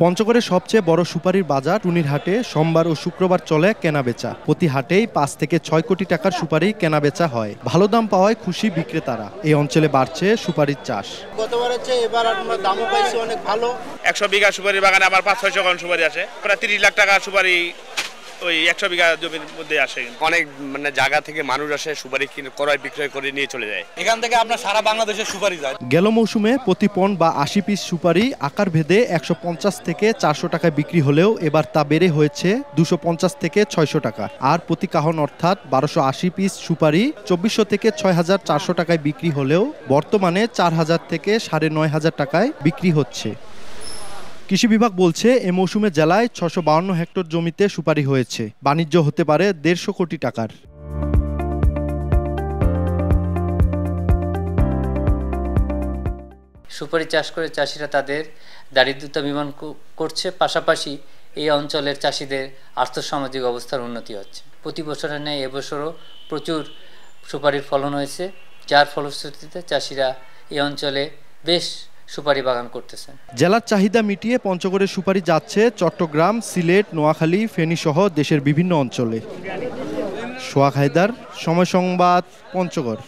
পঞ্চগড়ের সবচেয়ে বড় সুপারির বাজার টুনির হাটে সোমবার ও শুক্রবার চলে কেনাবেচা। প্রতি হাটেই ৫ থেকে ৬ কোটি টাকার সুপারি কেনাবেচা হয়। ভালো দাম পাওয়ায় খুশি বিক্রেতারা। এই অঞ্চলে বাড়ছে সুপারির চাষ। গতবারের চেয়ে এবার আমরা দামও পাইছি অনেক ভালো। ১০০ বিঘা সুপারি বাগানে আমার ৫-৬০০ কারণ সুপারি আসে, প্রায় ৩০ লাখ টাকা সুপারি ওই ১০০ বিঘা জমির মধ্যে আসে। অনেক জায়গা থেকে মানুষ আসে সুপারি ক্রয় বিক্রয় করে নিয়ে চলে যায়। এখান থেকে আপনার সারা বাংলাদেশের সুপারি যায়। গেল মৌসুমে প্রতি পণ বা ৮০ পিস সুপারি আকার ভেদে ১৫০ থেকে ৪০০ টাকায় বিক্রি হলেও এবার তা বেড়ে হয়েছে ২৫০ থেকে ৬০০ টাকা। আর প্রতি কাহন অর্থাৎ ১২৮০ পিস সুপারি ২৪০০ থেকে ৬৪০০ টাকায় বিক্রি হলেও বর্তমানে ৪০০০ থেকে ৯৫০০ টাকায় বিক্রি হচ্ছে। কৃষি বিভাগ বলছে এ মৌসুমে জেলায় ৬৫২ হেক্টর জমিতে সুপারি হয়েছে। বাণিজ্য হতে পারে ১৫০ কোটি টাকার। সুপারি চাষ করে চাষিরা তাদের দারিদ্রতা নির্মূল করছে, পাশাপাশি এই অঞ্চলের চাষিদের আর্থসামাজিক অবস্থার উন্নতি হচ্ছে। প্রতি বছরের ন্যায় এবছরও প্রচুর সুপারির ফলন হয়েছে, যার ফলশ্রুতিতে চাষিরা এই অঞ্চলে বেশ সুপারি বাগান করতেছেন। জেলার চাহিদা মিটিয়ে পঞ্চগড়ের সুপারি যাচ্ছে চট্টগ্রাম, সিলেট, নোয়াখালী, ফেনী সহ দেশের বিভিন্ন অঞ্চলে। সোহাগ হায়দার, সময় সংবাদ, পঞ্চগড়।